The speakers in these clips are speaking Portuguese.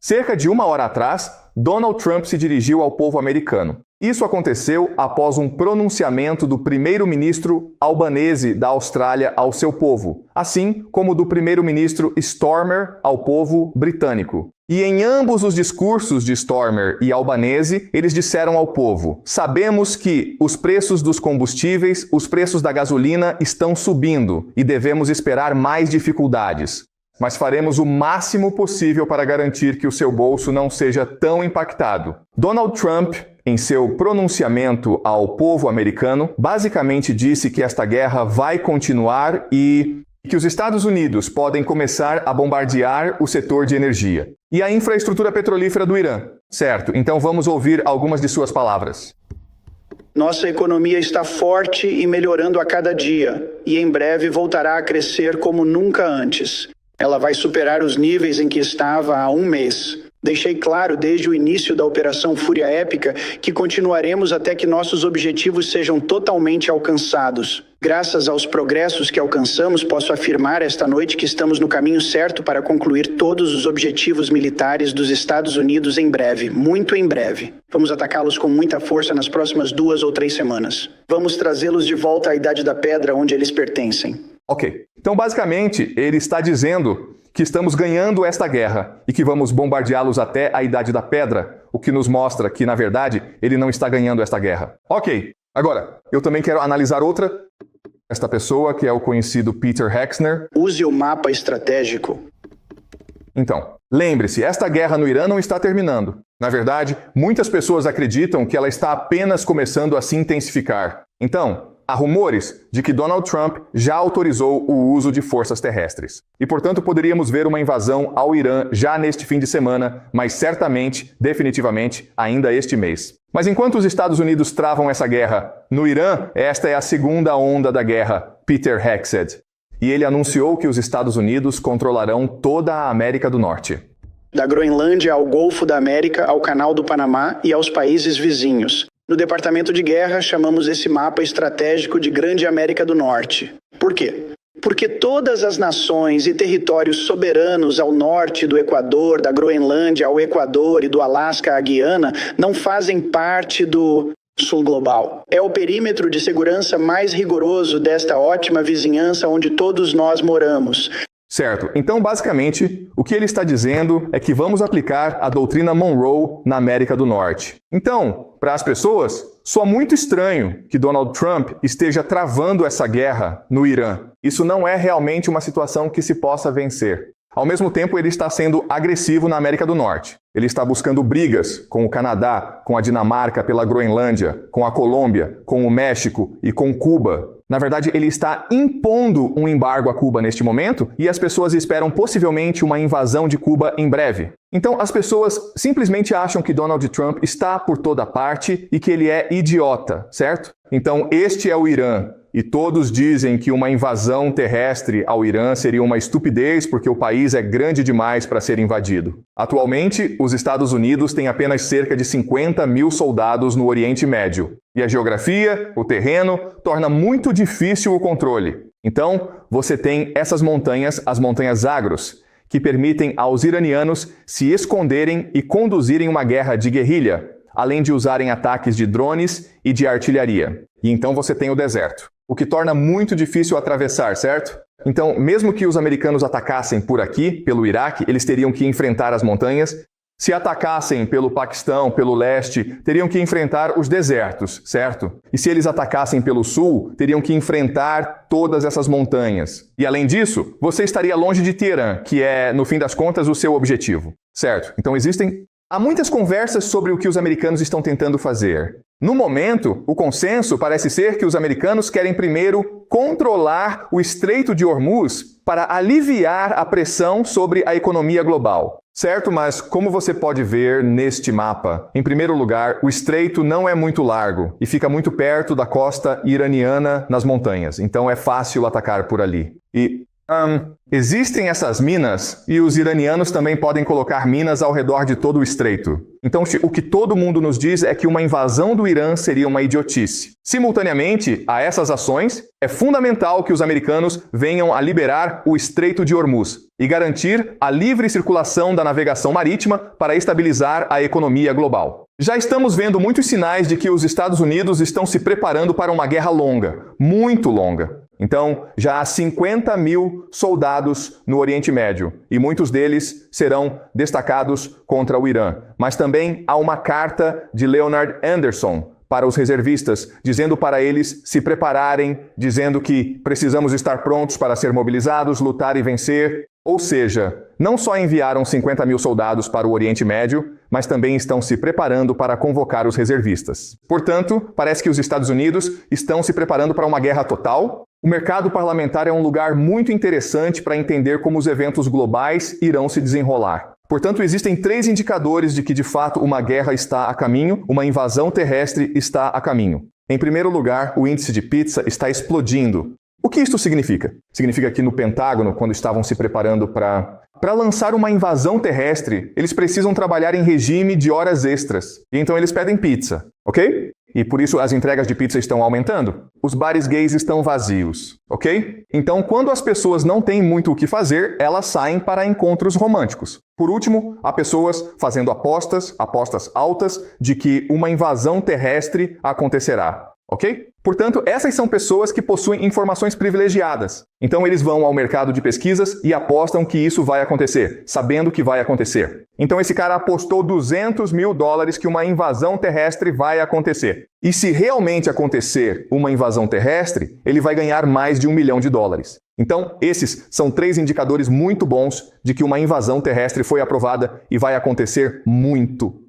Cerca de 1 hora atrás, Donald Trump se dirigiu ao povo americano. Isso aconteceu após um pronunciamento do primeiro-ministro Albanese da Austrália ao seu povo, assim como do primeiro-ministro Starmer ao povo britânico. E em ambos os discursos de Starmer e Albanese, eles disseram ao povo: sabemos que os preços dos combustíveis, os preços da gasolina estão subindo e devemos esperar mais dificuldades. Mas faremos o máximo possível para garantir que o seu bolso não seja tão impactado. Donald Trump, em seu pronunciamento ao povo americano, basicamente disse que esta guerra vai continuar e que os Estados Unidos podem começar a bombardear o setor de energia e a infraestrutura petrolífera do Irã. Certo, então vamos ouvir algumas de suas palavras. Nossa economia está forte e melhorando a cada dia, e em breve voltará a crescer como nunca antes. Ela vai superar os níveis em que estava há um mês. Deixei claro desde o início da Operação Fúria Épica que continuaremos até que nossos objetivos sejam totalmente alcançados. Graças aos progressos que alcançamos, posso afirmar esta noite que estamos no caminho certo para concluir todos os objetivos militares dos Estados Unidos em breve, muito em breve. Vamos atacá-los com muita força nas próximas 2 ou 3 semanas. Vamos trazê-los de volta à Idade da Pedra, onde eles pertencem. Ok, então basicamente ele está dizendo que estamos ganhando esta guerra e que vamos bombardeá-los até a Idade da Pedra, o que nos mostra que, na verdade, ele não está ganhando esta guerra. Ok, agora, eu também quero analisar esta pessoa, que é o conhecido Peter Heckscher. Use o mapa estratégico. Então, lembre-se, esta guerra no Irã não está terminando. Na verdade, muitas pessoas acreditam que ela está apenas começando a se intensificar. Então, há rumores de que Donald Trump já autorizou o uso de forças terrestres. E, portanto, poderíamos ver uma invasão ao Irã já neste fim de semana, mas certamente, definitivamente, ainda este mês. Mas enquanto os Estados Unidos travam essa guerra no Irã, esta é a segunda onda da guerra, Peter Hegseth. E ele anunciou que os Estados Unidos controlarão toda a América do Norte. Da Groenlândia ao Golfo da América, ao Canal do Panamá e aos países vizinhos. No Departamento de Guerra, chamamos esse mapa estratégico de Grande América do Norte. Por quê? Porque todas as nações e territórios soberanos ao norte do Equador, da Groenlândia ao Equador e do Alasca à Guiana, não fazem parte do Sul Global. É o perímetro de segurança mais rigoroso desta ótima vizinhança onde todos nós moramos. Certo. Então, basicamente, o que ele está dizendo é que vamos aplicar a doutrina Monroe na América do Norte. Então, para as pessoas, soa muito estranho que Donald Trump esteja travando essa guerra no Irã. Isso não é realmente uma situação que se possa vencer. Ao mesmo tempo, ele está sendo agressivo na América do Norte. Ele está buscando brigas com o Canadá, com a Dinamarca pela Groenlândia, com a Colômbia, com o México e com Cuba. Na verdade, ele está impondo um embargo a Cuba neste momento e as pessoas esperam possivelmente uma invasão de Cuba em breve. Então, as pessoas simplesmente acham que Donald Trump está por toda parte e que ele é idiota, certo? Então, este é o Irã. E todos dizem que uma invasão terrestre ao Irã seria uma estupidez porque o país é grande demais para ser invadido. Atualmente, os Estados Unidos têm apenas cerca de 50 mil soldados no Oriente Médio. E a geografia, o terreno, torna muito difícil o controle. Então, você tem essas montanhas, as montanhas Zagros, que permitem aos iranianos se esconderem e conduzirem uma guerra de guerrilha, além de usarem ataques de drones e de artilharia. E então você tem o deserto, o que torna muito difícil atravessar, certo? Então, mesmo que os americanos atacassem por aqui, pelo Iraque, eles teriam que enfrentar as montanhas. Se atacassem pelo Paquistão, pelo leste, teriam que enfrentar os desertos, certo? E se eles atacassem pelo sul, teriam que enfrentar todas essas montanhas. E além disso, você estaria longe de Teherã, que é, no fim das contas, o seu objetivo, certo? Então há muitas conversas sobre o que os americanos estão tentando fazer. No momento, o consenso parece ser que os americanos querem primeiro controlar o Estreito de Hormuz para aliviar a pressão sobre a economia global. Certo, mas como você pode ver neste mapa, em primeiro lugar, o estreito não é muito largo e fica muito perto da costa iraniana nas montanhas, então é fácil atacar por ali. E existem essas minas e os iranianos também podem colocar minas ao redor de todo o estreito. Então, o que todo mundo nos diz é que uma invasão do Irã seria uma idiotice. Simultaneamente a essas ações, é fundamental que os americanos venham a liberar o Estreito de Hormuz e garantir a livre circulação da navegação marítima para estabilizar a economia global. Já estamos vendo muitos sinais de que os Estados Unidos estão se preparando para uma guerra longa, muito longa. Então, já há 50 mil soldados no Oriente Médio, e muitos deles serão destacados contra o Irã. Mas também há uma carta de Leonard Anderson para os reservistas, dizendo para eles se prepararem, dizendo que precisamos estar prontos para ser mobilizados, lutar e vencer. Ou seja, não só enviaram 50 mil soldados para o Oriente Médio, mas também estão se preparando para convocar os reservistas. Portanto, parece que os Estados Unidos estão se preparando para uma guerra total. O mercado parlamentar é um lugar muito interessante para entender como os eventos globais irão se desenrolar. Portanto, existem 3 indicadores de que, de fato, uma guerra está a caminho, uma invasão terrestre está a caminho. Em primeiro lugar, o índice de pizza está explodindo. O que isto significa? Significa que no Pentágono, quando estavam se preparando para lançar uma invasão terrestre, eles precisam trabalhar em regime de horas extras. E então eles pedem pizza, ok? E por isso as entregas de pizza estão aumentando. Os bares gays estão vazios, ok? Então, quando as pessoas não têm muito o que fazer, elas saem para encontros românticos. Por último, há pessoas fazendo apostas altas, de que uma invasão terrestre acontecerá. Ok? Portanto, essas são pessoas que possuem informações privilegiadas. Então eles vão ao mercado de pesquisas e apostam que isso vai acontecer, sabendo que vai acontecer. Então esse cara apostou $200 mil que uma invasão terrestre vai acontecer. E se realmente acontecer uma invasão terrestre, ele vai ganhar mais de $1 milhão. Então esses são 3 indicadores muito bons de que uma invasão terrestre foi aprovada e vai acontecer muito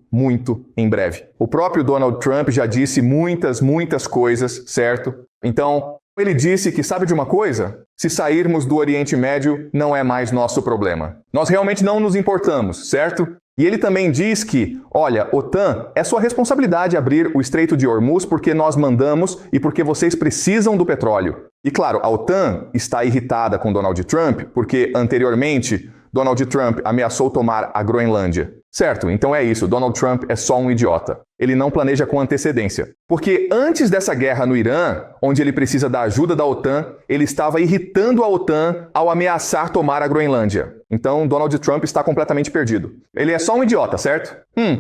em breve. O próprio Donald Trump já disse muitas coisas, certo? Então, ele disse que, sabe de uma coisa? Se sairmos do Oriente Médio, não é mais nosso problema. Nós realmente não nos importamos, certo? E ele também diz que, olha, OTAN, é sua responsabilidade abrir o Estreito de Hormuz porque nós mandamos e porque vocês precisam do petróleo. E claro, a OTAN está irritada com Donald Trump porque, anteriormente, Donald Trump ameaçou tomar a Groenlândia. Certo, então é isso, Donald Trump é só um idiota. Ele não planeja com antecedência. Porque antes dessa guerra no Irã, onde ele precisa da ajuda da OTAN, ele estava irritando a OTAN ao ameaçar tomar a Groenlândia. Então Donald Trump está completamente perdido. Ele é só um idiota, certo?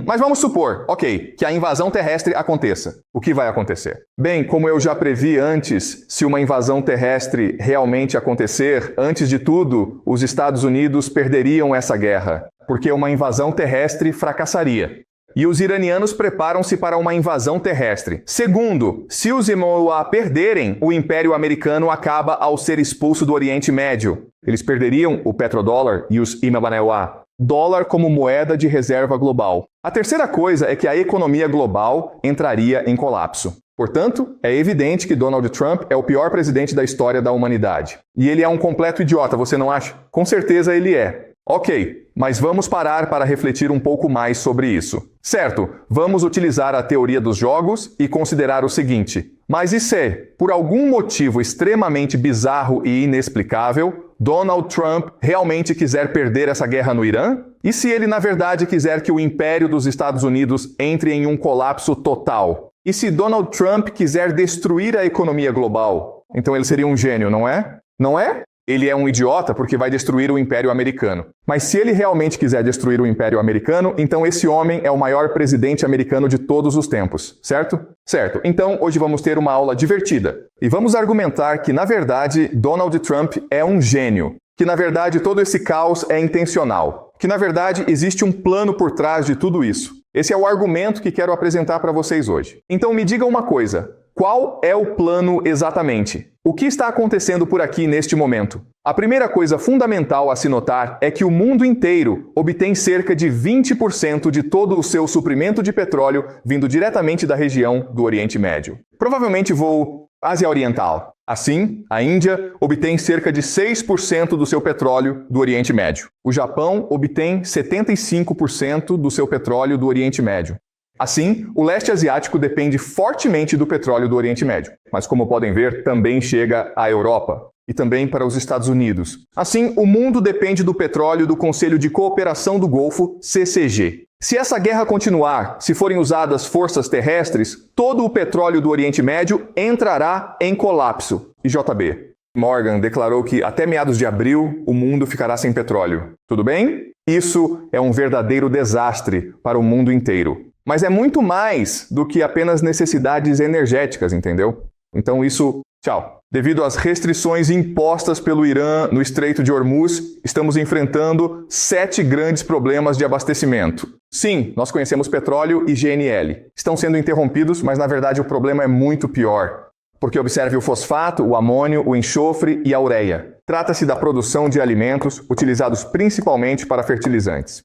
Mas vamos supor, ok, que a invasão terrestre aconteça. O que vai acontecer? Bem, como eu já previ antes, se uma invasão terrestre realmente acontecer, antes de tudo, os Estados Unidos perderiam essa guerra. Porque uma invasão terrestre fracassaria. E os iranianos preparam-se para uma invasão terrestre. Segundo, se os Imoa perderem, o Império Americano acaba ao ser expulso do Oriente Médio. Eles perderiam o petrodólar e os Imabanewa, dólar como moeda de reserva global. A terceira coisa é que a economia global entraria em colapso. Portanto, é evidente que Donald Trump é o pior presidente da história da humanidade. E ele é um completo idiota, você não acha? Com certeza ele é. Ok, mas vamos parar para refletir um pouco mais sobre isso. Certo, vamos utilizar a teoria dos jogos e considerar o seguinte. Mas e se, por algum motivo extremamente bizarro e inexplicável, Donald Trump realmente quiser perder essa guerra no Irã? E se ele, na verdade, quiser que o Império dos Estados Unidos entre em um colapso total? E se Donald Trump quiser destruir a economia global? Então ele seria um gênio, não é? Não é? Ele é um idiota porque vai destruir o Império Americano. Mas se ele realmente quiser destruir o Império Americano, então esse homem é o maior presidente americano de todos os tempos, certo? Certo. Então, hoje vamos ter uma aula divertida. E vamos argumentar que, na verdade, Donald Trump é um gênio. Que, na verdade, todo esse caos é intencional. Que, na verdade, existe um plano por trás de tudo isso. Esse é o argumento que quero apresentar para vocês hoje. Então, me diga uma coisa. Qual é o plano exatamente? O que está acontecendo por aqui neste momento? A primeira coisa fundamental a se notar é que o mundo inteiro obtém cerca de 20% de todo o seu suprimento de petróleo vindo diretamente da região do Oriente Médio. Provavelmente vou Ásia Oriental. Assim, a Índia obtém cerca de 6% do seu petróleo do Oriente Médio. O Japão obtém 75% do seu petróleo do Oriente Médio. Assim, o leste asiático depende fortemente do petróleo do Oriente Médio, mas como podem ver, também chega à Europa e também para os Estados Unidos. Assim, o mundo depende do petróleo do Conselho de Cooperação do Golfo, CCG. Se essa guerra continuar, se forem usadas forças terrestres, todo o petróleo do Oriente Médio entrará em colapso. E JB, Morgan declarou que até meados de abril o mundo ficará sem petróleo. Tudo bem? Isso é um verdadeiro desastre para o mundo inteiro. Mas é muito mais do que apenas necessidades energéticas, entendeu? Então isso, tchau. Devido às restrições impostas pelo Irã no Estreito de Hormuz, estamos enfrentando 7 grandes problemas de abastecimento. Sim, nós conhecemos petróleo e GNL. Estão sendo interrompidos, mas na verdade o problema é muito pior. Porque observe o fosfato, o amônio, o enxofre e a ureia. Trata-se da produção de alimentos utilizados principalmente para fertilizantes.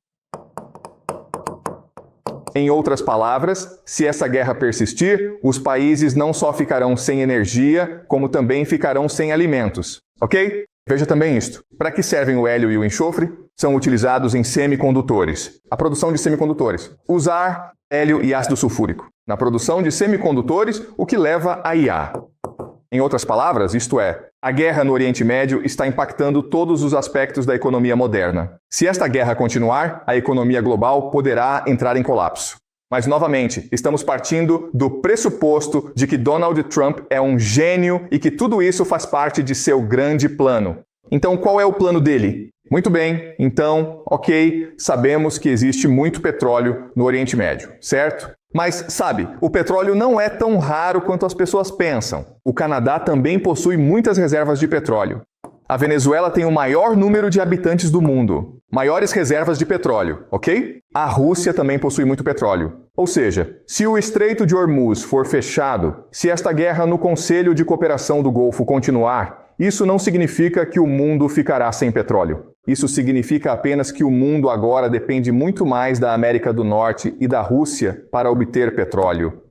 Em outras palavras, se essa guerra persistir, os países não só ficarão sem energia, como também ficarão sem alimentos. Ok? Veja também isto. Para que servem o hélio e o enxofre? São utilizados em semicondutores. A produção de semicondutores. Usar hélio e ácido sulfúrico. Na produção de semicondutores, o que leva a IA. Em outras palavras, isto é, a guerra no Oriente Médio está impactando todos os aspectos da economia moderna. Se esta guerra continuar, a economia global poderá entrar em colapso. Mas, novamente, estamos partindo do pressuposto de que Donald Trump é um gênio e que tudo isso faz parte de seu grande plano. Então, qual é o plano dele? Muito bem, então, ok, sabemos que existe muito petróleo no Oriente Médio, certo? Mas, sabe, o petróleo não é tão raro quanto as pessoas pensam. O Canadá também possui muitas reservas de petróleo. A Venezuela tem o maior número de habitantes do mundo. Maiores reservas de petróleo, ok? A Rússia também possui muito petróleo. Ou seja, se o Estreito de Hormuz for fechado, se esta guerra no Conselho de Cooperação do Golfo continuar, isso não significa que o mundo ficará sem petróleo. Isso significa apenas que o mundo agora depende muito mais da América do Norte e da Rússia para obter petróleo.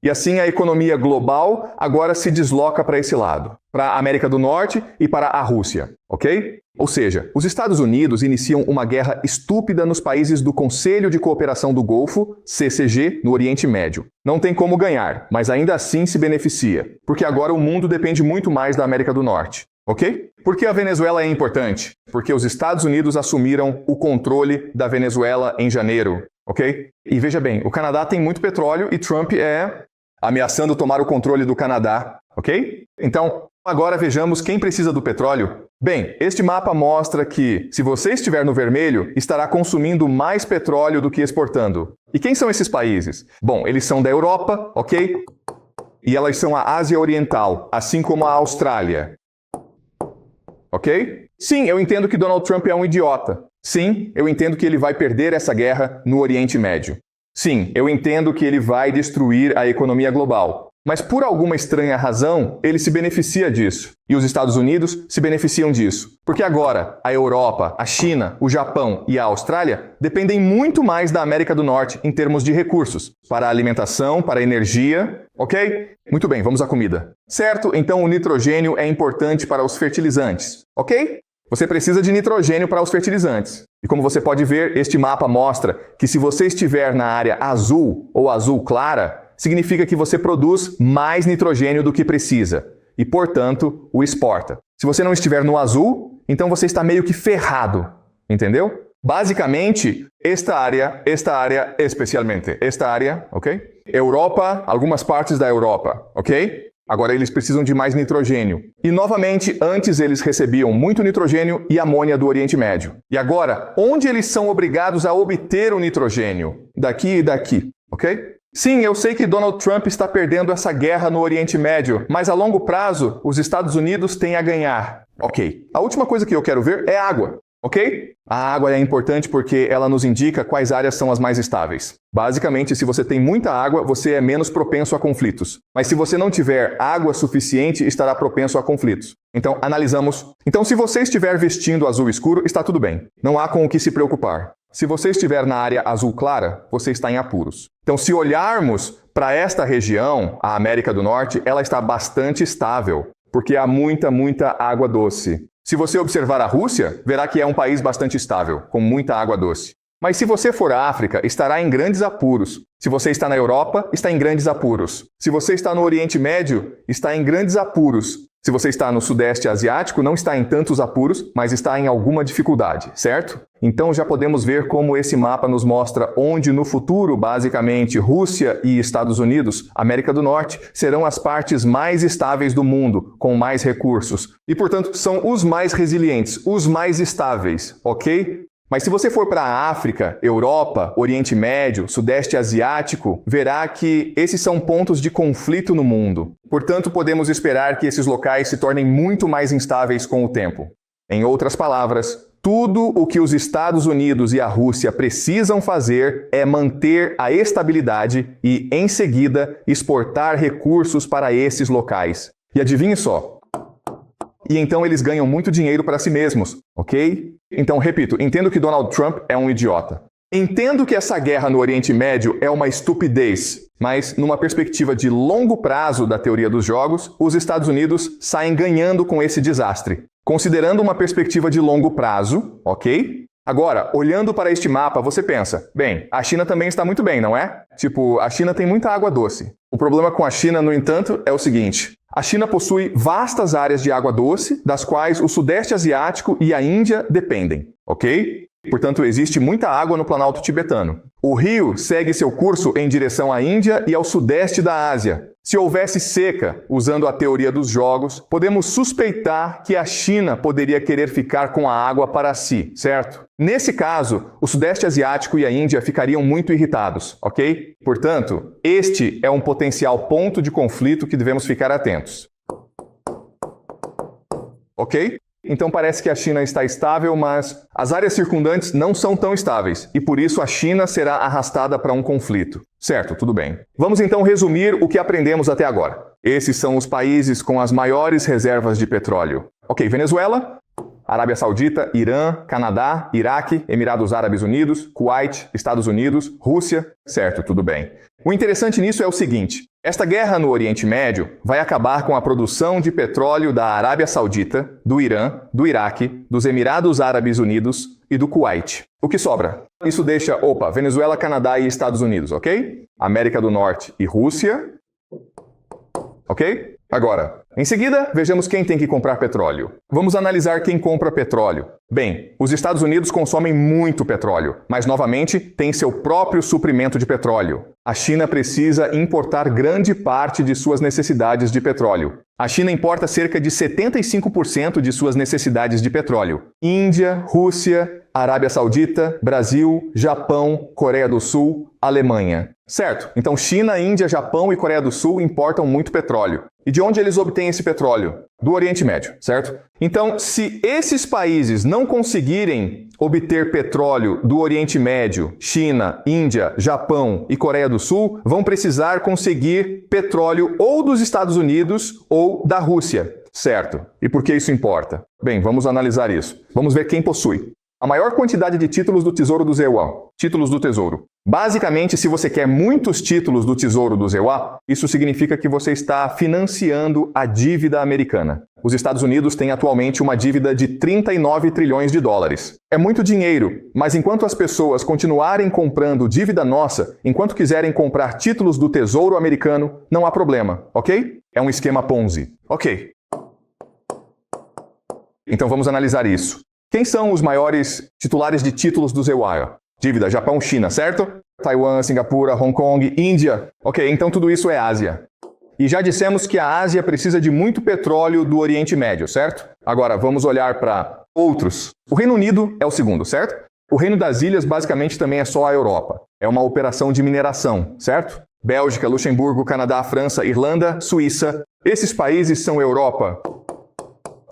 E assim a economia global agora se desloca para esse lado, para a América do Norte e para a Rússia, ok? Ou seja, os Estados Unidos iniciam uma guerra estúpida nos países do Conselho de Cooperação do Golfo, CCG, no Oriente Médio. Não tem como ganhar, mas ainda assim se beneficia, porque agora o mundo depende muito mais da América do Norte, ok? Por que a Venezuela é importante? Porque os Estados Unidos assumiram o controle da Venezuela em janeiro, ok? E veja bem, o Canadá tem muito petróleo e Trump é ameaçando tomar o controle do Canadá, ok? Então, agora vejamos quem precisa do petróleo. Bem, este mapa mostra que, se você estiver no vermelho, estará consumindo mais petróleo do que exportando. E quem são esses países? Bom, eles são da Europa, ok? E elas são a Ásia Oriental, assim como a Austrália. Ok? Sim, eu entendo que Donald Trump é um idiota. Sim, eu entendo que ele vai perder essa guerra no Oriente Médio. Sim, eu entendo que ele vai destruir a economia global. Mas por alguma estranha razão, ele se beneficia disso. E os Estados Unidos se beneficiam disso. Porque agora, a Europa, a China, o Japão e a Austrália dependem muito mais da América do Norte em termos de recursos. Para a alimentação, para a energia, ok? Muito bem, vamos à comida. Certo, então o nitrogênio é importante para os fertilizantes, ok? Você precisa de nitrogênio para os fertilizantes. E como você pode ver, este mapa mostra que se você estiver na área azul ou azul clara, significa que você produz mais nitrogênio do que precisa e, portanto, o exporta. Se você não estiver no azul, então você está meio que ferrado, entendeu? Basicamente, esta área especialmente, esta área, ok? Europa, algumas partes da Europa, ok? Agora eles precisam de mais nitrogênio. E novamente, antes eles recebiam muito nitrogênio e amônia do Oriente Médio. E agora, onde eles são obrigados a obter o nitrogênio? Daqui e daqui, ok? Sim, eu sei que Donald Trump está perdendo essa guerra no Oriente Médio, mas a longo prazo, os Estados Unidos têm a ganhar. Ok. A última coisa que eu quero ver é água. Ok? A água é importante porque ela nos indica quais áreas são as mais estáveis. Basicamente, se você tem muita água, você é menos propenso a conflitos. Mas se você não tiver água suficiente, estará propenso a conflitos. Então, analisamos. Então, se você estiver vestindo azul escuro, está tudo bem. Não há com o que se preocupar. Se você estiver na área azul clara, você está em apuros. Então, se olharmos para esta região, a América do Norte, ela está bastante estável, porque há muita água doce. Se você observar a Rússia, verá que é um país bastante estável, com muita água doce. Mas se você for à África, estará em grandes apuros. Se você está na Europa, está em grandes apuros. Se você está no Oriente Médio, está em grandes apuros. Se você está no Sudeste Asiático, não está em tantos apuros, mas está em alguma dificuldade, certo? Então já podemos ver como esse mapa nos mostra onde no futuro, basicamente, Rússia e Estados Unidos, América do Norte, serão as partes mais estáveis do mundo, com mais recursos. E, portanto, são os mais resilientes, os mais estáveis, ok? Mas se você for para a África, Europa, Oriente Médio, Sudeste Asiático, verá que esses são pontos de conflito no mundo. Portanto, podemos esperar que esses locais se tornem muito mais instáveis com o tempo. Em outras palavras, tudo o que os Estados Unidos e a Rússia precisam fazer é manter a estabilidade e, em seguida, exportar recursos para esses locais. E adivinhe só. E então eles ganham muito dinheiro para si mesmos, ok? Então, repito, entendo que Donald Trump é um idiota. Entendo que essa guerra no Oriente Médio é uma estupidez, mas numa perspectiva de longo prazo da teoria dos jogos, os Estados Unidos saem ganhando com esse desastre. Considerando uma perspectiva de longo prazo, ok? Agora, olhando para este mapa, você pensa, bem, a China também está muito bem, não é? Tipo, a China tem muita água doce. O problema com a China, no entanto, é o seguinte. A China possui vastas áreas de água doce, das quais o Sudeste Asiático e a Índia dependem, ok? Portanto, existe muita água no Planalto Tibetano. O rio segue seu curso em direção à Índia e ao sudeste da Ásia. Se houvesse seca, usando a teoria dos jogos, podemos suspeitar que a China poderia querer ficar com a água para si, certo? Nesse caso, o Sudeste Asiático e a Índia ficariam muito irritados, ok? Portanto, este é um potencial ponto de conflito que devemos ficar atentos. Ok? Então parece que a China está estável, mas as áreas circundantes não são tão estáveis, e por isso a China será arrastada para um conflito. Certo, tudo bem. Vamos então resumir o que aprendemos até agora. Esses são os países com as maiores reservas de petróleo. Ok, Venezuela, Arábia Saudita, Irã, Canadá, Iraque, Emirados Árabes Unidos, Kuwait, Estados Unidos, Rússia. Certo, tudo bem. O interessante nisso é o seguinte. Esta guerra no Oriente Médio vai acabar com a produção de petróleo da Arábia Saudita, do Irã, do Iraque, dos Emirados Árabes Unidos e do Kuwait. O que sobra? Isso deixa, Venezuela, Canadá e Estados Unidos, ok? América do Norte e Rússia, ok? Agora, em seguida, vejamos quem tem que comprar petróleo. Vamos analisar quem compra petróleo. Bem, os Estados Unidos consomem muito petróleo, mas novamente tem seu próprio suprimento de petróleo. A China precisa importar grande parte de suas necessidades de petróleo. A China importa cerca de 75% de suas necessidades de petróleo. Índia, Rússia, Arábia Saudita, Brasil, Japão, Coreia do Sul, Alemanha. Certo, então China, Índia, Japão e Coreia do Sul importam muito petróleo. E de onde eles obtêm esse petróleo? Do Oriente Médio, certo? Então, se esses países não conseguirem obter petróleo do Oriente Médio, China, Índia, Japão e Coreia do Sul, vão precisar conseguir petróleo ou dos Estados Unidos ou da Rússia, certo? E por que isso importa? Bem, vamos analisar isso. Vamos ver quem possui a maior quantidade de títulos do Tesouro do ZEUA, títulos do Tesouro. Basicamente, se você quer muitos títulos do Tesouro do ZEUA, isso significa que você está financiando a dívida americana. Os Estados Unidos têm atualmente uma dívida de 39 trilhões de dólares. É muito dinheiro, mas enquanto as pessoas continuarem comprando dívida nossa, enquanto quiserem comprar títulos do Tesouro americano, não há problema, ok? É um esquema Ponzi. Ok. Então vamos analisar isso. Quem são os maiores titulares de títulos do ZEUA? Dívida, Japão, China, certo? Taiwan, Singapura, Hong Kong, Índia. Ok, então tudo isso é Ásia. E já dissemos que a Ásia precisa de muito petróleo do Oriente Médio, certo? Agora, vamos olhar para outros. O Reino Unido é o segundo, certo? O Reino das Ilhas basicamente também é só a Europa. É uma operação de mineração, certo? Bélgica, Luxemburgo, Canadá, França, Irlanda, Suíça. Esses países são Europa.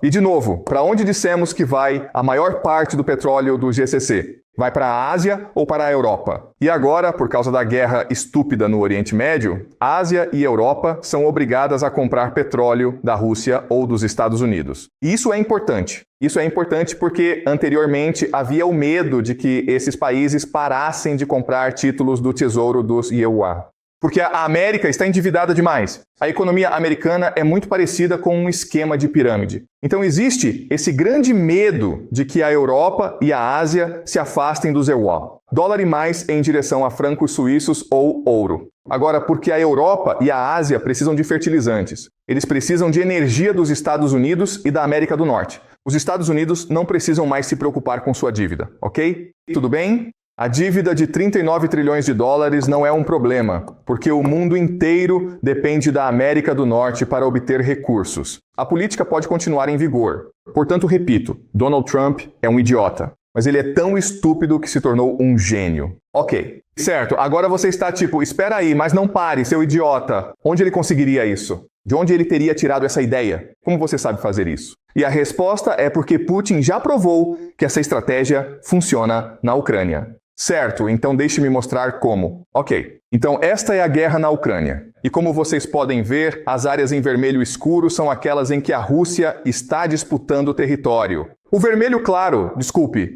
E de novo, para onde dissemos que vai a maior parte do petróleo do GCC? Vai para a Ásia ou para a Europa? E agora, por causa da guerra estúpida no Oriente Médio, Ásia e Europa são obrigadas a comprar petróleo da Rússia ou dos Estados Unidos. E isso é importante. Isso é importante porque anteriormente havia o medo de que esses países parassem de comprar títulos do Tesouro dos ZEUA. Porque a América está endividada demais. A economia americana é muito parecida com um esquema de pirâmide. Então existe esse grande medo de que a Europa e a Ásia se afastem do ZWO. Dólar e mais em direção a francos suíços ou ouro. Agora, porque a Europa e a Ásia precisam de fertilizantes. Eles precisam de energia dos Estados Unidos e da América do Norte. Os Estados Unidos não precisam mais se preocupar com sua dívida, ok? Tudo bem? A dívida de 39 trilhões de dólares não é um problema, porque o mundo inteiro depende da América do Norte para obter recursos. A política pode continuar em vigor. Portanto, repito, Donald Trump é um idiota, mas ele é tão estúpido que se tornou um gênio. Ok, certo, agora você está tipo, espera aí, mas não pare, seu idiota. Onde ele conseguiria isso? De onde ele teria tirado essa ideia? Como você sabe fazer isso? E a resposta é porque Putin já provou que essa estratégia funciona na Ucrânia. Certo, então deixe-me mostrar como. Ok, então esta é a guerra na Ucrânia. E como vocês podem ver, as áreas em vermelho escuro são aquelas em que a Rússia está disputando o território. O vermelho claro,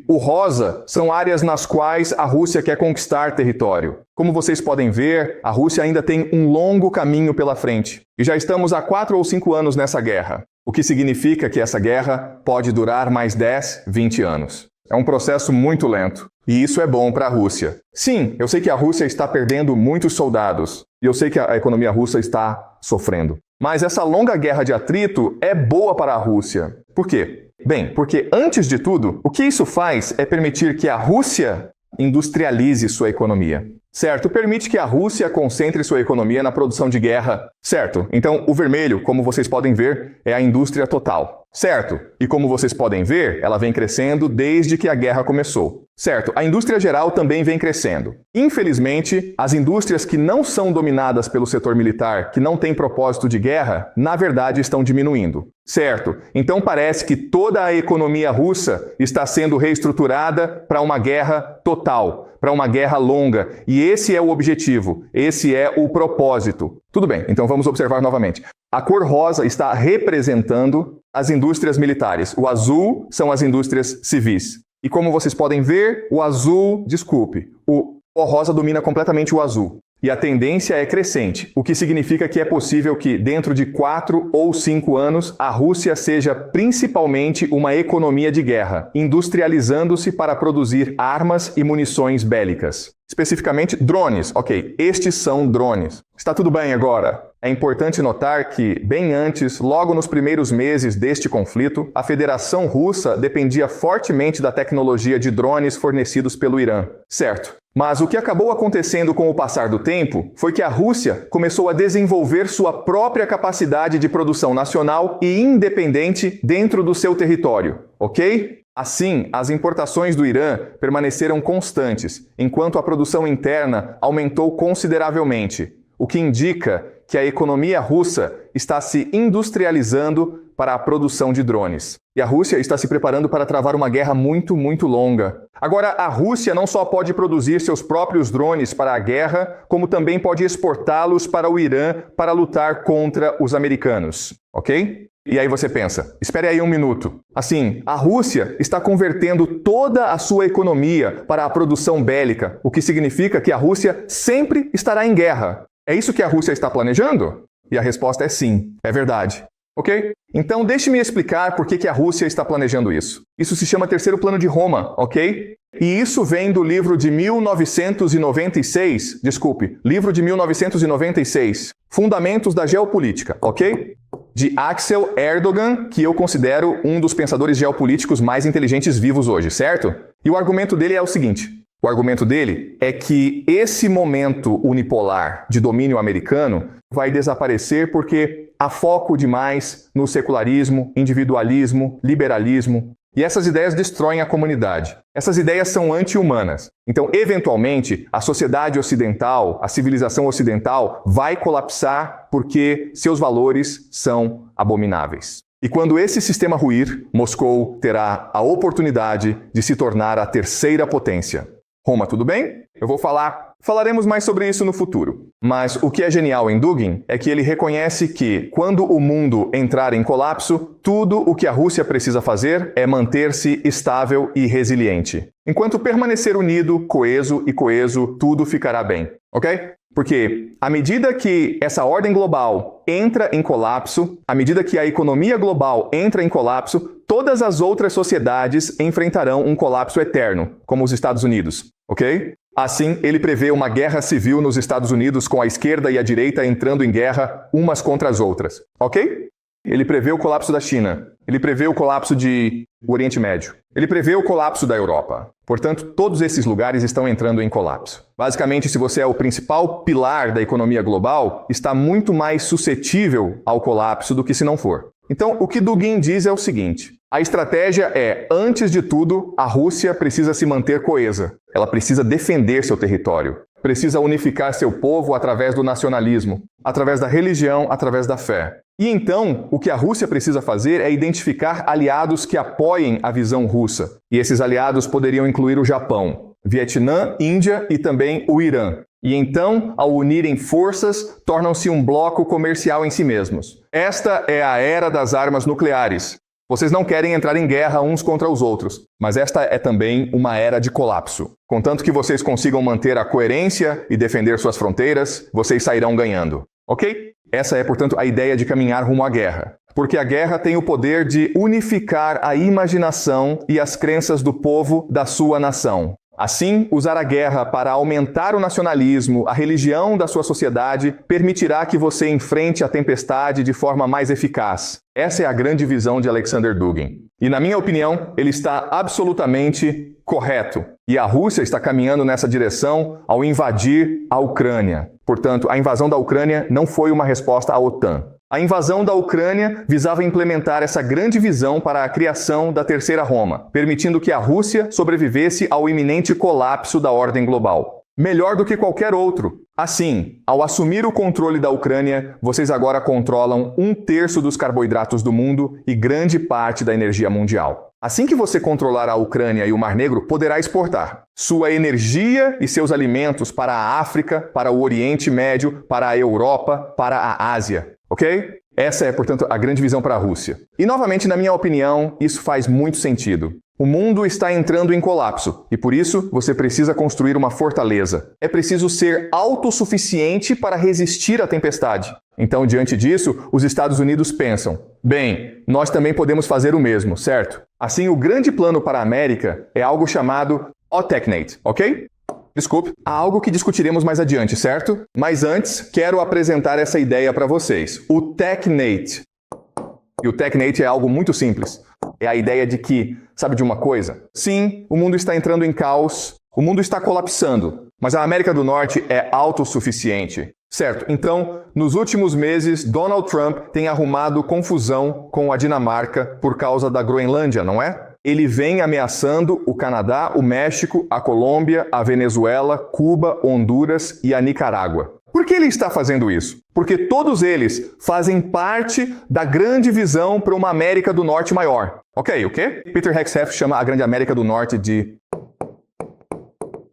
o rosa, são áreas nas quais a Rússia quer conquistar território. Como vocês podem ver, a Rússia ainda tem um longo caminho pela frente. E já estamos há 4 ou 5 anos nessa guerra. O que significa que essa guerra pode durar mais 10, 20 anos. É um processo muito lento. E isso é bom para a Rússia. Sim, eu sei que a Rússia está perdendo muitos soldados. E eu sei que a economia russa está sofrendo. Mas essa longa guerra de atrito é boa para a Rússia. Por quê? Bem, porque antes de tudo, o que isso faz é permitir que a Rússia industrialize sua economia. Certo, permite que a Rússia concentre sua economia na produção de guerra. Certo, então o vermelho, como vocês podem ver, é a indústria total. Certo, e como vocês podem ver, ela vem crescendo desde que a guerra começou. Certo, a indústria geral também vem crescendo. Infelizmente, as indústrias que não são dominadas pelo setor militar, que não têm propósito de guerra, na verdade estão diminuindo. Certo, então parece que toda a economia russa está sendo reestruturada para uma guerra total, para uma guerra longa. E esse é o objetivo, esse é o propósito. Tudo bem, então vamos observar novamente. A cor rosa está representando as indústrias militares. O azul são as indústrias civis. E como vocês podem ver, o rosa domina completamente o azul. E a tendência é crescente, o que significa que é possível que, dentro de 4 ou 5 anos, a Rússia seja principalmente uma economia de guerra, industrializando-se para produzir armas e munições bélicas. Especificamente, drones. Ok, estes são drones. Está tudo bem agora? É importante notar que, bem antes, logo nos primeiros meses deste conflito, a Federação Russa dependia fortemente da tecnologia de drones fornecidos pelo Irã. Certo. Mas o que acabou acontecendo com o passar do tempo foi que a Rússia começou a desenvolver sua própria capacidade de produção nacional e independente dentro do seu território, ok? Assim, as importações do Irã permaneceram constantes, enquanto a produção interna aumentou consideravelmente, o que indica que a economia russa está se industrializando para a produção de drones. E a Rússia está se preparando para travar uma guerra muito, muito longa. Agora, a Rússia não só pode produzir seus próprios drones para a guerra, como também pode exportá-los para o Irã para lutar contra os americanos, ok? E aí você pensa, espere aí um minuto. Assim, a Rússia está convertendo toda a sua economia para a produção bélica, o que significa que a Rússia sempre estará em guerra. É isso que a Rússia está planejando? E a resposta é sim, é verdade. Ok? Então deixe-me explicar por que a Rússia está planejando isso. Isso se chama Terceiro Plano de Roma, ok? E isso vem do livro de 1996, livro de 1996, Fundamentos da Geopolítica, ok? De Axel Erdogan, que eu considero um dos pensadores geopolíticos mais inteligentes vivos hoje, certo? E o argumento dele é o seguinte. O argumento dele é que esse momento unipolar de domínio americano vai desaparecer porque há foco demais no secularismo, individualismo, liberalismo. E essas ideias destroem a comunidade. Essas ideias são anti-humanas. Então, eventualmente, a sociedade ocidental, a civilização ocidental vai colapsar porque seus valores são abomináveis. E quando esse sistema ruir, Moscou terá a oportunidade de se tornar a terceira potência. Roma, tudo bem? Falaremos mais sobre isso no futuro. Mas o que é genial em Dugin é que ele reconhece que, quando o mundo entrar em colapso, tudo o que a Rússia precisa fazer é manter-se estável e resiliente. Enquanto permanecer unido, coeso, tudo ficará bem. ok? Porque à medida que essa ordem global entra em colapso, à medida que a economia global entra em colapso, todas as outras sociedades enfrentarão um colapso eterno, como os Estados Unidos, ok? Assim, ele prevê uma guerra civil nos Estados Unidos com a esquerda e a direita entrando em guerra umas contra as outras, ok? Ele prevê o colapso da China. Ele prevê o colapso do Oriente Médio. Ele prevê o colapso da Europa. Portanto, todos esses lugares estão entrando em colapso. Basicamente, se você é o principal pilar da economia global, está muito mais suscetível ao colapso do que se não for. Então, o que Dugin diz é o seguinte: a estratégia é, antes de tudo, a Rússia precisa se manter coesa. Ela precisa defender seu território. Precisa unificar seu povo através do nacionalismo, através da religião, através da fé. E então, o que a Rússia precisa fazer é identificar aliados que apoiem a visão russa. E esses aliados poderiam incluir o Japão, Vietnã, Índia e também o Irã. E então, ao unirem forças, tornam-se um bloco comercial em si mesmos. Esta é a era das armas nucleares. Vocês não querem entrar em guerra uns contra os outros, mas esta é também uma era de colapso. Contanto que vocês consigam manter a coerência e defender suas fronteiras, vocês sairão ganhando. Ok? Essa é, portanto, a ideia de caminhar rumo à guerra. Porque a guerra tem o poder de unificar a imaginação e as crenças do povo da sua nação. Assim, usar a guerra para aumentar o nacionalismo, a religião da sua sociedade, permitirá que você enfrente a tempestade de forma mais eficaz. Essa é a grande visão de Alexander Dugin. E, na minha opinião, ele está absolutamente correto. E a Rússia está caminhando nessa direção ao invadir a Ucrânia. Portanto, a invasão da Ucrânia não foi uma resposta à OTAN. A invasão da Ucrânia visava implementar essa grande visão para a criação da Terceira Roma, permitindo que a Rússia sobrevivesse ao iminente colapso da ordem global. Melhor do que qualquer outro. Assim, ao assumir o controle da Ucrânia, vocês agora controlam 1/3 dos carboidratos do mundo e grande parte da energia mundial. Assim que você controlar a Ucrânia e o Mar Negro, poderá exportar sua energia e seus alimentos para a África, para o Oriente Médio, para a Europa, para a Ásia. Ok? Essa é, portanto, a grande visão para a Rússia. E, novamente, na minha opinião, isso faz muito sentido. O mundo está entrando em colapso e, por isso, você precisa construir uma fortaleza. É preciso ser autossuficiente para resistir à tempestade. Então, diante disso, os Estados Unidos pensam: bem, nós também podemos fazer o mesmo, certo? Assim, o grande plano para a América é algo chamado OTECNATE, ok? Desculpe, há algo que discutiremos mais adiante, certo? Mas antes, quero apresentar essa ideia para vocês. O TECNATE. E o TECNATE é algo muito simples. É a ideia de que, sabe de uma coisa? Sim, o mundo está entrando em caos, o mundo está colapsando, mas a América do Norte é autossuficiente. Certo, então, nos últimos meses, Donald Trump tem arrumado confusão com a Dinamarca por causa da Groenlândia, não é? Ele vem ameaçando o Canadá, o México, a Colômbia, a Venezuela, Cuba, Honduras e a Nicarágua. Por que ele está fazendo isso? Porque todos eles fazem parte da grande visão para uma América do Norte maior. Ok, o quê? Peter Hegseth chama a grande América do Norte de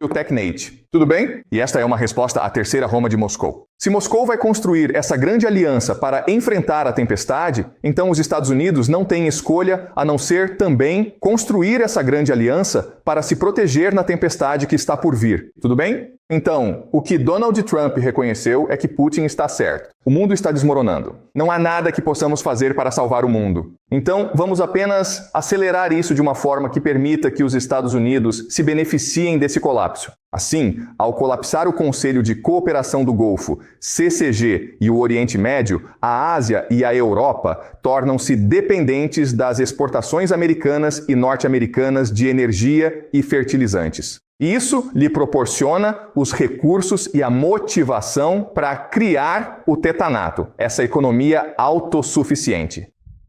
o TECNATE. Tudo bem? E esta é uma resposta à Terceira Roma de Moscou. Se Moscou vai construir essa grande aliança para enfrentar a tempestade, então os Estados Unidos não têm escolha a não ser também construir essa grande aliança para se proteger na tempestade que está por vir. Tudo bem? Então, o que Donald Trump reconheceu é que Putin está certo. O mundo está desmoronando. Não há nada que possamos fazer para salvar o mundo. Então, vamos apenas acelerar isso de uma forma que permita que os Estados Unidos se beneficiem desse colapso. Assim, ao colapsar o Conselho de Cooperação do Golfo, CCG, e o Oriente Médio, a Ásia e a Europa tornam-se dependentes das exportações americanas e norte-americanas de energia e fertilizantes. E isso lhe proporciona os recursos e a motivação para criar o tetanato, essa economia autossuficiente.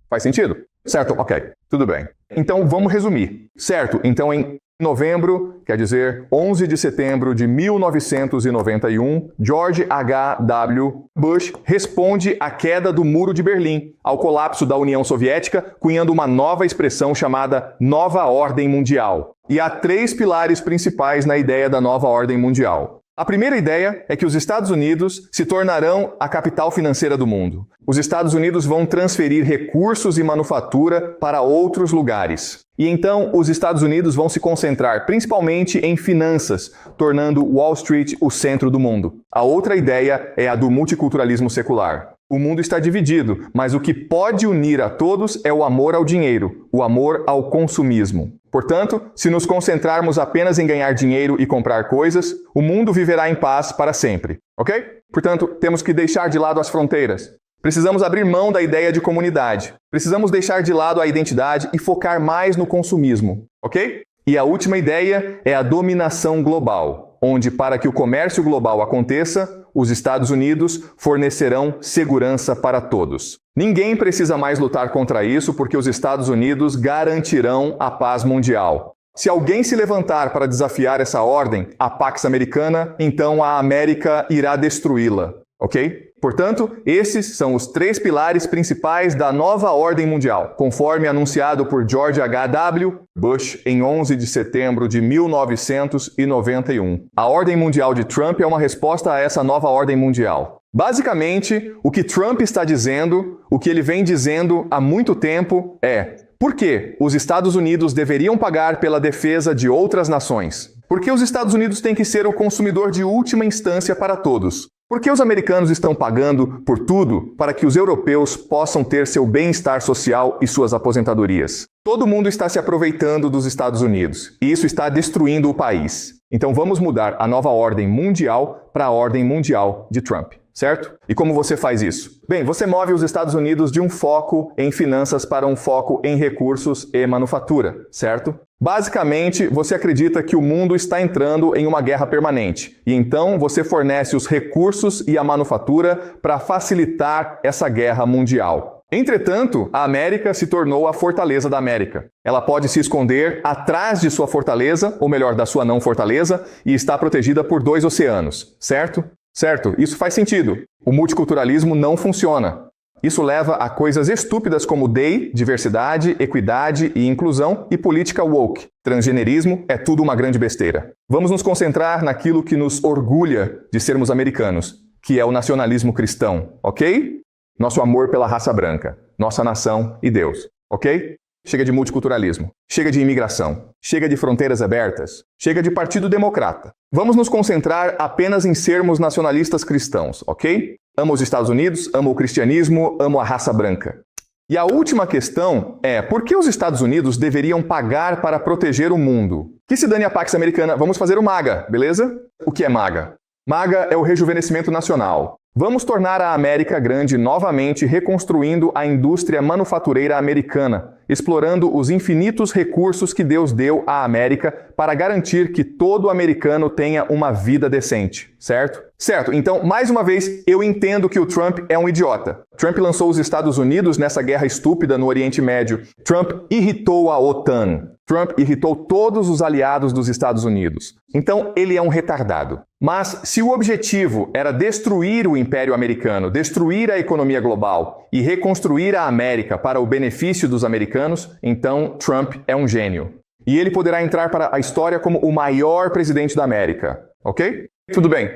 Faz sentido? Certo, ok, tudo bem. Então vamos resumir. Certo, então em novembro, quer dizer 11 de setembro de 1991, George H.W. Bush responde à queda do Muro de Berlim, ao colapso da União Soviética, cunhando uma nova expressão chamada Nova Ordem Mundial. E há 3 pilares principais na ideia da Nova Ordem Mundial. A primeira ideia é que os Estados Unidos se tornarão a capital financeira do mundo. Os Estados Unidos vão transferir recursos e manufatura para outros lugares. E então os Estados Unidos vão se concentrar principalmente em finanças, tornando Wall Street o centro do mundo. A outra ideia é a do multiculturalismo secular. O mundo está dividido, mas o que pode unir a todos é o amor ao dinheiro, o amor ao consumismo. Portanto, se nos concentrarmos apenas em ganhar dinheiro e comprar coisas, o mundo viverá em paz para sempre, ok? Portanto, temos que deixar de lado as fronteiras. Precisamos abrir mão da ideia de comunidade. Precisamos deixar de lado a identidade e focar mais no consumismo, ok? E a última ideia é a dominação global, onde para que o comércio global aconteça, os Estados Unidos fornecerão segurança para todos. Ninguém precisa mais lutar contra isso porque os Estados Unidos garantirão a paz mundial. Se alguém se levantar para desafiar essa ordem, a Pax Americana, então a América irá destruí-la, ok? Portanto, esses são os 3 pilares principais da nova ordem mundial, conforme anunciado por George H.W. Bush em 11 de setembro de 1991. A ordem mundial de Trump é uma resposta a essa nova ordem mundial. Basicamente, o que Trump está dizendo, o que ele vem dizendo há muito tempo é: por que os Estados Unidos deveriam pagar pela defesa de outras nações? Por que os Estados Unidos têm que ser o consumidor de última instância para todos? Por que os americanos estão pagando por tudo para que os europeus possam ter seu bem-estar social e suas aposentadorias? Todo mundo está se aproveitando dos Estados Unidos, e isso está destruindo o país. Então vamos mudar a nova ordem mundial para a ordem mundial de Trump, certo? E como você faz isso? Bem, você move os Estados Unidos de um foco em finanças para um foco em recursos e manufatura, certo? Basicamente, você acredita que o mundo está entrando em uma guerra permanente, e então você fornece os recursos e a manufatura para facilitar essa guerra mundial. Entretanto, a América se tornou a fortaleza da América. Ela pode se esconder atrás de sua fortaleza, ou melhor, da sua não fortaleza, e está protegida por 2 oceanos, certo? Certo, isso faz sentido. O multiculturalismo não funciona. Isso leva a coisas estúpidas como DEI, diversidade, equidade e inclusão, e política woke. Transgenerismo é tudo uma grande besteira. Vamos nos concentrar naquilo que nos orgulha de sermos americanos, que é o nacionalismo cristão, ok? Nosso amor pela raça branca, nossa nação e Deus, ok? Chega de multiculturalismo, chega de imigração, chega de fronteiras abertas, chega de Partido Democrata. Vamos nos concentrar apenas em sermos nacionalistas cristãos, ok? Amo os Estados Unidos, amo o cristianismo, amo a raça branca. E a última questão é, por que os Estados Unidos deveriam pagar para proteger o mundo? Que se dane a Pax Americana, vamos fazer o MAGA, beleza? O que é MAGA? MAGA é o rejuvenescimento nacional. Vamos tornar a América grande novamente reconstruindo a indústria manufatureira americana, explorando os infinitos recursos que Deus deu à América para garantir que todo americano tenha uma vida decente, certo? Certo, então, mais uma vez, eu entendo que o Trump é um idiota. Trump lançou os Estados Unidos nessa guerra estúpida no Oriente Médio. Trump irritou a OTAN. Trump irritou todos os aliados dos Estados Unidos. Então, ele é um retardado. Mas, se o objetivo era destruir o Império Americano, destruir a economia global e reconstruir a América para o benefício dos americanos, então Trump é um gênio. E ele poderá entrar para a história como o maior presidente da América. Ok? Tudo bem.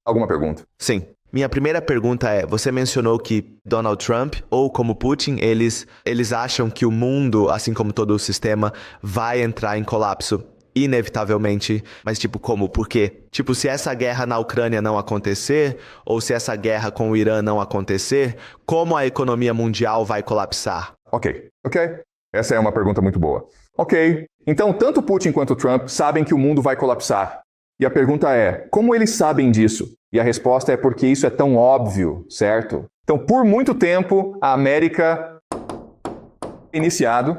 Alguma pergunta? Sim. Minha primeira pergunta é, você mencionou que Donald Trump, ou como Putin, eles acham que o mundo, assim como todo o sistema, vai entrar em colapso inevitavelmente, mas tipo, como? Por quê? Tipo, se essa guerra na Ucrânia não acontecer, ou se essa guerra com o Irã não acontecer, como a economia mundial vai colapsar? Ok. Essa é uma pergunta muito boa. Ok. Então, tanto Putin quanto Trump sabem que o mundo vai colapsar. E a pergunta é, como eles sabem disso? E a resposta é porque isso é tão óbvio, certo? Então, por muito tempo, a América iniciado.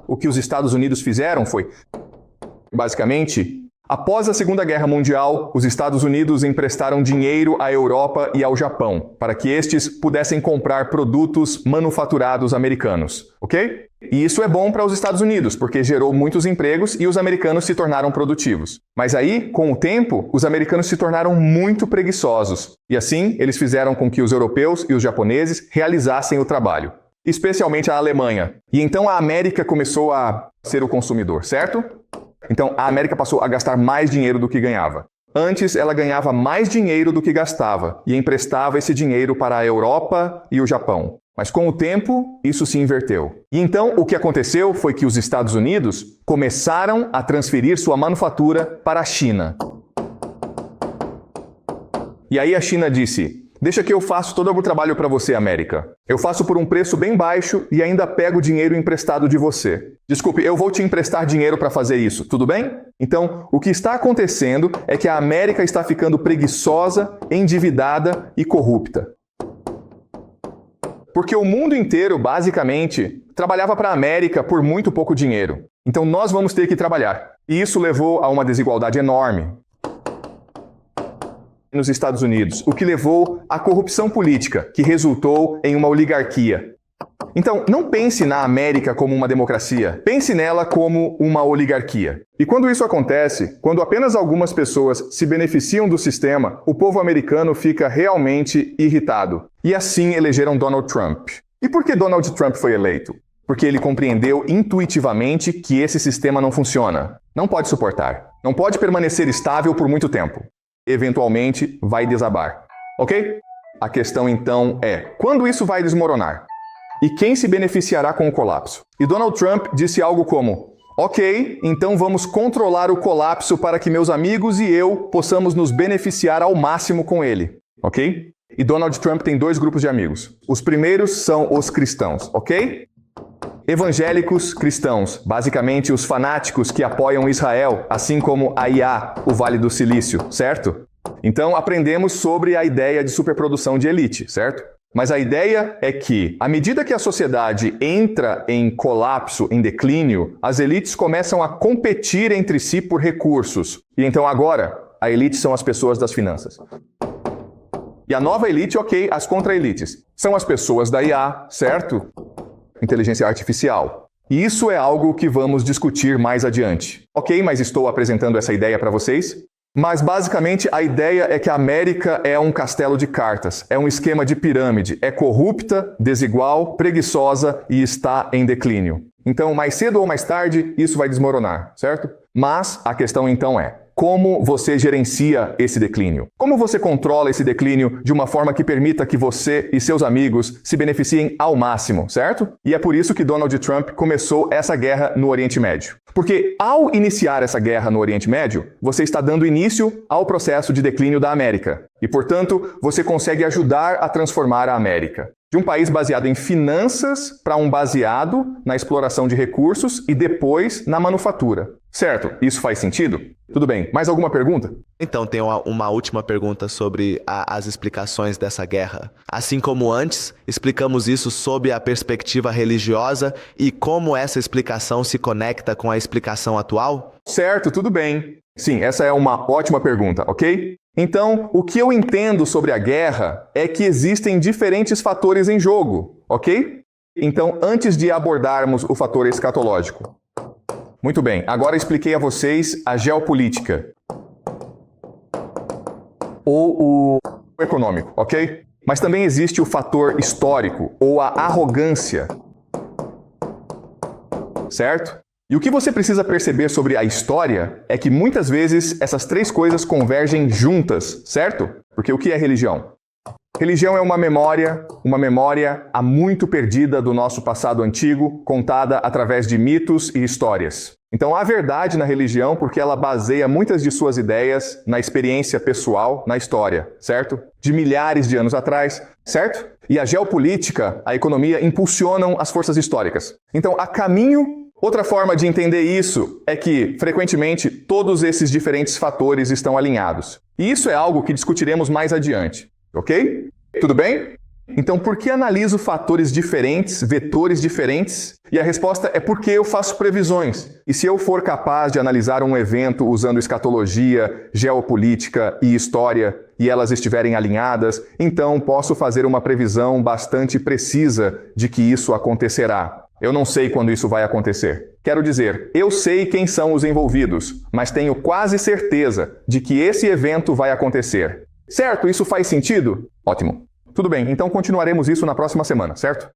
O que os Estados Unidos fizeram foi, basicamente, após a Segunda Guerra Mundial, os Estados Unidos emprestaram dinheiro à Europa e ao Japão, para que estes pudessem comprar produtos manufaturados americanos, ok? E isso é bom para os Estados Unidos, porque gerou muitos empregos e os americanos se tornaram produtivos. Mas aí, com o tempo, os americanos se tornaram muito preguiçosos. E assim, eles fizeram com que os europeus e os japoneses realizassem o trabalho. Especialmente a Alemanha. E então a América começou a ser o consumidor, certo? Então a América passou a gastar mais dinheiro do que ganhava. Antes ela ganhava mais dinheiro do que gastava e emprestava esse dinheiro para a Europa e o Japão. Mas com o tempo, isso se inverteu. E então, o que aconteceu foi que os Estados Unidos começaram a transferir sua manufatura para a China. E aí a China disse: deixa que eu faço todo o trabalho para você, América. Eu faço por um preço bem baixo e ainda pego dinheiro emprestado de você. Desculpe, eu vou te emprestar dinheiro para fazer isso, tudo bem? Então, o que está acontecendo é que a América está ficando preguiçosa, endividada e corrupta. Porque o mundo inteiro, basicamente, trabalhava para a América por muito pouco dinheiro. Então nós vamos ter que trabalhar. E isso levou a uma desigualdade enorme nos Estados Unidos, o que levou à corrupção política, que resultou em uma oligarquia. Então, não pense na América como uma democracia, pense nela como uma oligarquia. E quando isso acontece, quando apenas algumas pessoas se beneficiam do sistema, o povo americano fica realmente irritado. E assim elegeram Donald Trump. E por que Donald Trump foi eleito? Porque ele compreendeu intuitivamente que esse sistema não funciona. Não pode suportar. Não pode permanecer estável por muito tempo. Eventualmente vai desabar. Ok? A questão então é, quando isso vai desmoronar? E quem se beneficiará com o colapso? E Donald Trump disse algo como: ok, então vamos controlar o colapso para que meus amigos e eu possamos nos beneficiar ao máximo com ele. Ok? E Donald Trump tem dois grupos de amigos. Os primeiros são os cristãos, ok? Evangélicos cristãos, basicamente os fanáticos que apoiam Israel, assim como a IA, o Vale do Silício, certo? Então aprendemos sobre a ideia de superprodução de elite, certo? Mas a ideia é que, à medida que a sociedade entra em colapso, em declínio, as elites começam a competir entre si por recursos. E então agora, a elite são as pessoas das finanças. E a nova elite, ok, as contra-elites, são as pessoas da IA, certo? Inteligência artificial. E isso é algo que vamos discutir mais adiante. Ok, mas estou apresentando essa ideia para vocês? Mas basicamente a ideia é que a América é um castelo de cartas, é um esquema de pirâmide, é corrupta, desigual, preguiçosa e está em declínio. Então, mais cedo ou mais tarde, isso vai desmoronar, certo? Mas a questão então é: como você gerencia esse declínio? Como você controla esse declínio de uma forma que permita que você e seus amigos se beneficiem ao máximo, certo? E é por isso que Donald Trump começou essa guerra no Oriente Médio. Porque ao iniciar essa guerra no Oriente Médio, você está dando início ao processo de declínio da América. E, portanto, você consegue ajudar a transformar a América de um país baseado em finanças para um baseado na exploração de recursos e depois na manufatura. Certo? Isso faz sentido? Tudo bem. Mais alguma pergunta? Então, tem uma última pergunta sobre as explicações dessa guerra. Assim como antes, explicamos isso sob a perspectiva religiosa e como essa explicação se conecta com a explicação atual? Certo, tudo bem. Sim, essa é uma ótima pergunta, ok? Então, o que eu entendo sobre a guerra é que existem diferentes fatores em jogo, ok? Então, antes de abordarmos o fator escatológico. Muito bem, agora expliquei a vocês a geopolítica. Ou o econômico, ok? Mas também existe o fator histórico, ou a arrogância. Certo? E o que você precisa perceber sobre a história é que muitas vezes essas três coisas convergem juntas, certo? Porque o que é religião? Religião é uma memória há muito perdida do nosso passado antigo, contada através de mitos e histórias. Então há verdade na religião porque ela baseia muitas de suas ideias na experiência pessoal, na história, certo? De milhares de anos atrás, certo? E a geopolítica, a economia impulsionam as forças históricas. Então há caminho. Outra forma de entender isso é que, frequentemente, todos esses diferentes fatores estão alinhados. E isso é algo que discutiremos mais adiante, ok? Tudo bem? Então, por que analiso fatores diferentes, vetores diferentes? E a resposta é porque eu faço previsões. E se eu for capaz de analisar um evento usando escatologia, geopolítica e história, e elas estiverem alinhadas, então posso fazer uma previsão bastante precisa de que isso acontecerá. Eu não sei quando isso vai acontecer. Quero dizer, eu sei quem são os envolvidos, mas tenho quase certeza de que esse evento vai acontecer. Certo? Isso faz sentido? Ótimo. Tudo bem, então continuaremos isso na próxima semana, certo?